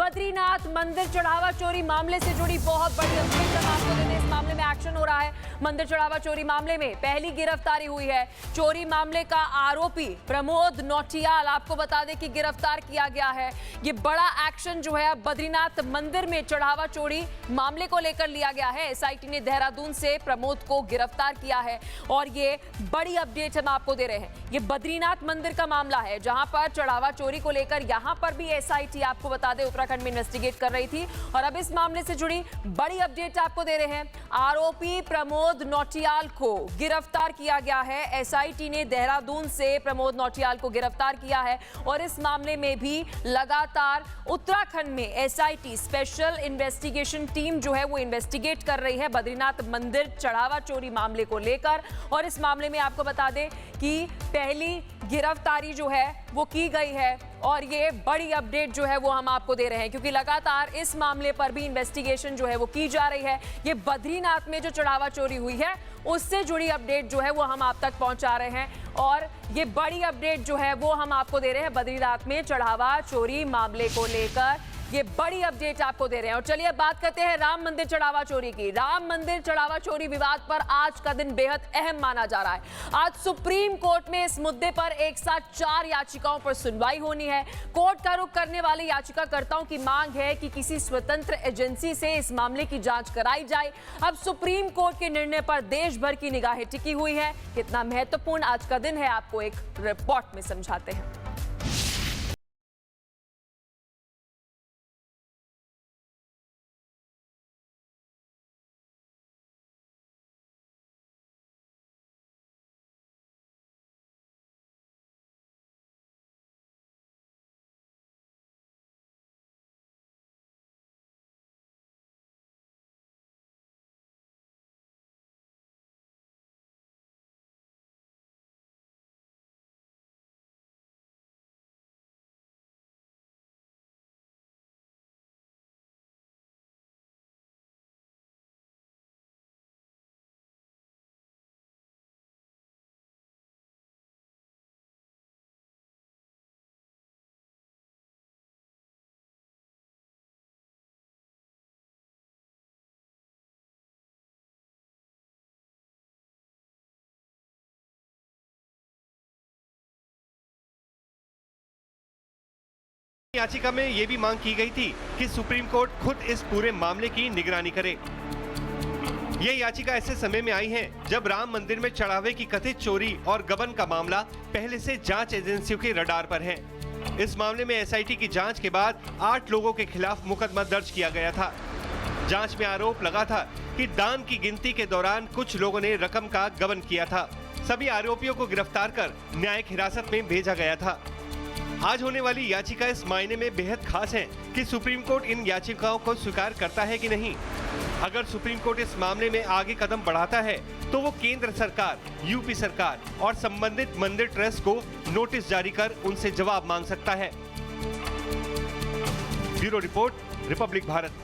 बद्रीनाथ मंदिर चढ़ावा चोरी मामले से जुड़ी बहुत बड़ी अपडेट हम आपको देते हैं। इस मामले में एक्शन हो रहा है। मंदिर चढ़ावा चोरी मामले में पहली गिरफ्तारी हुई है। चोरी मामले का आरोपी प्रमोद नौटियाल आपको बता दें कि गिरफ्तार किया गया है। ये बड़ा एक्शन जो है बद्रीनाथ मंदिर में चढ़ावा चोरी मामले को लेकर लिया गया है। एसआईटी ने देहरादून से प्रमोद को गिरफ्तार किया है और ये बड़ी अपडेट हम आपको दे रहे हैं। ये बद्रीनाथ मंदिर का मामला है जहां पर चढ़ावा चोरी को लेकर यहां पर भी एसआईटी आपको बता दें उत्तराखंड में इन्वेस्टिगेट कर रही थी और अब इस मामले से जुड़ी बड़ी अपडेट आपको दे रहे हैं। आरोपी प्रमोद नौटियाल को गिरफ्तार किया गया है। एसआईटी ने देहरादून से प्रमोद नौटियाल को गिरफ्तार किया है और इस मामले में भी लगातार उत्तराखंड में एसआईटी स्पेशल इन्वेस्टिगेशन टीम जो है वो इन्वेस्टिगेट कर रही है बद्रीनाथ मंदिर चढ़ावा चोरी मामले को लेकर। और इस मामले में आपको बता दें कि पहली गिरफ्तारी जो है वो की गई है और ये बड़ी अपडेट जो है वो हम आपको दे रहे हैं क्योंकि लगातार इस मामले पर भी इन्वेस्टिगेशन जो है वो की जा रही है। ये बद्रीनाथ में जो चढ़ावा चोरी हुई है उससे जुड़ी अपडेट जो है वो हम आप तक पहुंचा रहे हैं और ये बड़ी अपडेट जो है वो हम आपको दे रहे हैं बद्रीनाथ में चढ़ावा चोरी मामले को लेकर। ये बड़ी अपडेट आपको दे रहे हैं और चलिए बात करते हैं राम मंदिर चढ़ावा चोरी की। राम मंदिर चढ़ावा चोरी विवाद पर आज का दिन बेहद अहम माना जा रहा है। आज सुप्रीम कोर्ट में इस मुद्दे पर एक साथ 4 याचिकाओं पर सुनवाई होनी है। कोर्ट का रुख करने वाले याचिकाकर्ताओं की मांग है कि किसी स्वतंत्र एजेंसी से इस मामले की जांच कराई जाए। अब सुप्रीम कोर्ट के निर्णय पर देश भर की निगाहें टिकी हुई है। कितना महत्वपूर्ण आज का दिन है आपको एक रिपोर्ट में समझाते हैं। याचिका में यह भी मांग की गई थी कि सुप्रीम कोर्ट खुद इस पूरे मामले की निगरानी करे। ये याचिका ऐसे समय में आई है जब राम मंदिर में चढ़ावे की कथित चोरी और गबन का मामला पहले से जांच एजेंसियों के रडार पर है। इस मामले में एसआईटी की जांच के बाद 8 लोगों के खिलाफ मुकदमा दर्ज किया गया था। जांच में आरोप लगा था कि दान की गिनती के दौरान कुछ लोगों ने रकम का गबन किया था। सभी आरोपियों को गिरफ्तार कर न्यायिक हिरासत में भेजा गया था। आज होने वाली याचिका इस मायने में बेहद खास है कि सुप्रीम कोर्ट इन याचिकाओं को स्वीकार करता है कि नहीं। अगर सुप्रीम कोर्ट इस मामले में आगे कदम बढ़ाता है तो वो केंद्र सरकार, यूपी सरकार और संबंधित मंदिर ट्रस्ट को नोटिस जारी कर उनसे जवाब मांग सकता है। Bureau report, Republic Bharat.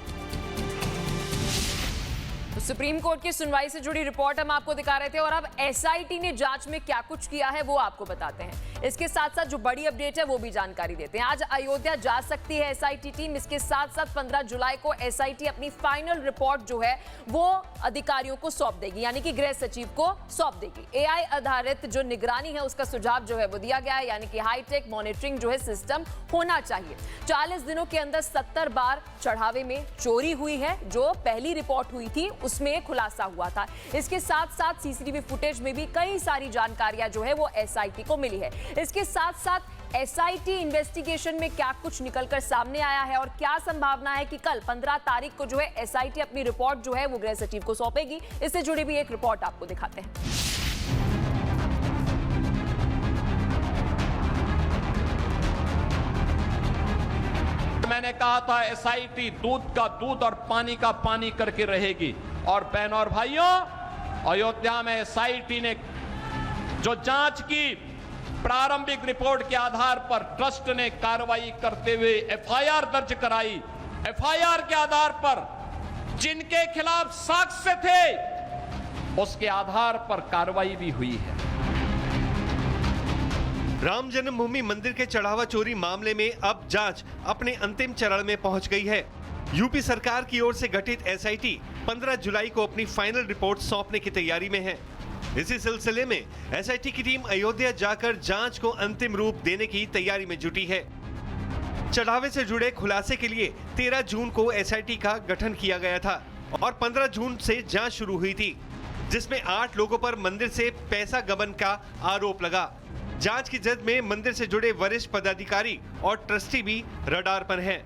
तो सुप्रीम कोर्ट की सुनवाई से जुड़ी रिपोर्ट हम आपको दिखा रहे थे और अब एसआईटी ने जांच में क्या कुछ किया है वो आपको बताते हैं। इसके साथ साथ जो बड़ी अपडेट है वो भी जानकारी देते हैं। आज अयोध्या जा सकती है एसआईटी टीम। इसके साथ साथ 15 जुलाई को एसआईटी अपनी फाइनल रिपोर्ट जो है वो अधिकारियों को सौंप देगी, यानी कि गृह सचिव को सौंप देगी। एआई आधारित जो निगरानी है उसका सुझाव जो है वो दिया गया है, यानी कि हाईटेक मॉनिटरिंग जो है सिस्टम होना चाहिए। 40 दिनों के अंदर 70 बार चढ़ावे में चोरी हुई है। जो पहली रिपोर्ट हुई थी उसमें खुलासा हुआ था। इसके साथ साथ सीसीटीवी फुटेज में भी कई सारी जानकारियां जो है वो एसआईटी को मिली है। इसके साथ साथ एसआईटी इन्वेस्टिगेशन में क्या कुछ निकलकर सामने आया है और क्या संभावना है कि कल 15 तारीख को जो है एसआईटी अपनी रिपोर्ट जो है वो गृह सचिव को सौंपेगी। इससे जुड़ी भी एक रिपोर्ट आपको दिखाते हैं। मैंने कहा था एसआईटी दूध का दूध और पानी का पानी करके रहेगी। और बहनों और भाइयों, अयोध्या में एसआईटी ने जो जांच की, प्रारंभिक रिपोर्ट के आधार पर ट्रस्ट ने कार्रवाई करते हुए एफआईआर दर्ज कराई। एफआईआर के आधार पर जिनके खिलाफ साक्ष्य थे उसके आधार पर कार्रवाई भी हुई है। राम जन्मभूमि मंदिर के चढ़ावा चोरी मामले में अब जांच अपने अंतिम चरण में पहुंच गई है। यूपी सरकार की ओर से गठित एसआईटी 15 जुलाई को अपनी फाइनल रिपोर्ट सौंपने की तैयारी में है। इसी सिलसिले में एसआईटी की टीम अयोध्या जाकर जांच को अंतिम रूप देने की तैयारी में जुटी है। चढ़ावे से जुड़े खुलासे के लिए 13 जून को एसआईटी का गठन किया गया था और 15 जून से जांच शुरू हुई थी, जिसमें 8 लोगों पर मंदिर से पैसा गबन का आरोप लगा। जांच की जद में मंदिर से जुड़े वरिष्ठ पदाधिकारी और ट्रस्टी भी रडार पर हैं।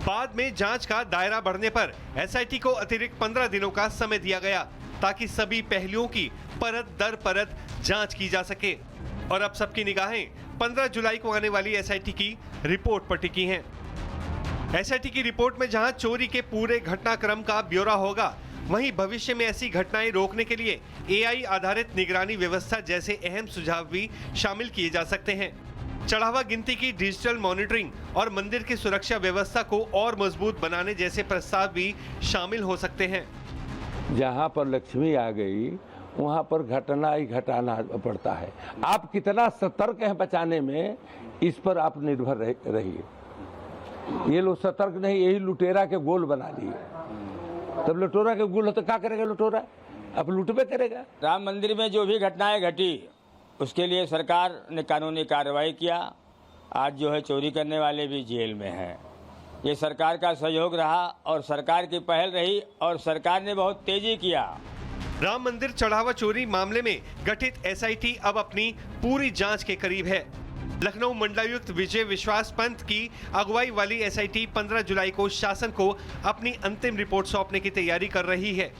बाद में जांच का दायरा बढ़ने पर एसआईटी को अतिरिक्त 15 दिनों का समय दिया गया ताकि सभी पहलुओं की परत दर परत जांच की जा सके। और अब सबकी निगाहें 15 जुलाई को आने वाली एसआईटी की रिपोर्ट पर टिकी हैं। एसआईटी की रिपोर्ट में जहां चोरी के पूरे घटनाक्रम का ब्यौरा होगा, वहीं भविष्य में ऐसी घटनाएं रोकने के लिए एआई आधारित निगरानी व्यवस्था जैसे अहम सुझाव भी शामिल किए जा सकते हैं। चढ़ावा गिनती की डिजिटल मॉनिटरिंग और मंदिर की सुरक्षा व्यवस्था को और मजबूत बनाने जैसे प्रस्ताव भी शामिल हो सकते हैं। जहाँ पर लक्ष्मी आ गई वहाँ पर घटना ही घटाना पड़ता है। आप कितना सतर्क हैं बचाने में, इस पर आप निर्भर रहिए। ये लोग सतर्क नहीं, यही लुटेरा के गोल बना लिए। तब लुटेरा के गोल हो तो क्या करेगा लुटेरा? अब लुटबे करेगा। राम मंदिर में जो भी घटनाएं घटी उसके लिए सरकार ने कानूनी कार्रवाई किया। आज जो है चोरी करने वाले भी जेल में हैं। ये सरकार का सहयोग रहा और सरकार की पहल रही और सरकार ने बहुत तेजी किया। राम मंदिर चढ़ावा चोरी मामले में गठित एसआईटी अब अपनी पूरी जांच के करीब है। लखनऊ मंडलायुक्त विजय विश्वास पंत की अगुवाई वाली एसआईटी 15 जुलाई को शासन को अपनी अंतिम रिपोर्ट सौंपने की तैयारी कर रही है।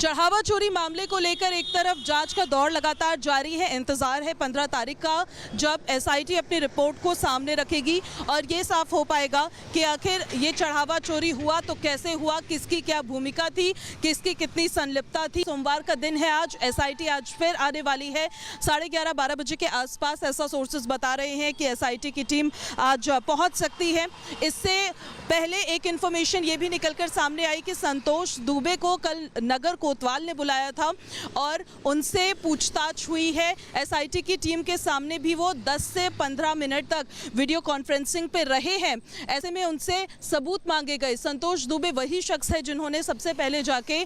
चढ़ावा चोरी मामले को लेकर एक तरफ जांच का दौर लगातार जारी है। इंतजार है 15 तारीख का, जब एसआईटी अपनी रिपोर्ट को सामने रखेगी और ये साफ हो पाएगा कि आखिर ये चढ़ावा चोरी हुआ तो कैसे हुआ, किसकी क्या भूमिका थी, किसकी कितनी संलिप्तता थी। सोमवार का दिन है आज, एसआईटी आज फिर आने वाली है 11:30-12 बजे के आसपास। ऐसा सोर्सेज बता रहे हैं कि एसआईटी की टीम आज पहुंच सकती है। इससे पहले एक इन्फॉर्मेशन ये भी निकलकर सामने आई कि संतोष दुबे को कल नगर कोतवाल ने बुलाया था और उनसे पूछताछ हुई है। एसआईटी की टीम के सामने भी वो 10 से 15 मिनट तक वीडियो कॉन्फ्रेंसिंग पे रहे हैं। ऐसे में उनसे सबूत मांगे गए। संतोष दुबे वही शख्स है जिन्होंने सबसे पहले जाके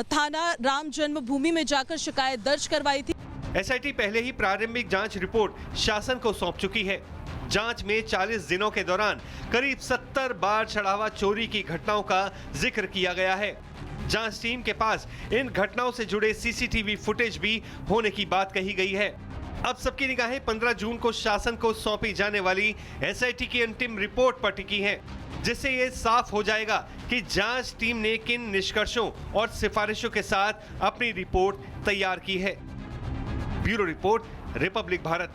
थाना राम जन्मभूमि में जाकर शिकायत दर्ज करवाई थी। एसआईटी पहले ही प्रारंभिक जांच रिपोर्ट शासन को सौंप चुकी है। जांच में 40 दिनों के दौरान करीब 70 बार चढ़ावा चोरी की घटनाओं का जिक्र किया गया है। जांच टीम के पास इन घटनाओं से जुड़े सीसीटीवी फुटेज भी होने की बात कही गई है। अब सबकी निगाहें 15 जून को शासन को सौंपी जाने वाली एसआईटी की अंतिम रिपोर्ट पर टिकी हैं, जिससे ये साफ हो जाएगा कि जांच टीम ने किन निष्कर्षों और सिफारिशों के साथ अपनी रिपोर्ट तैयार की है। Bureau report, Republic Bharat.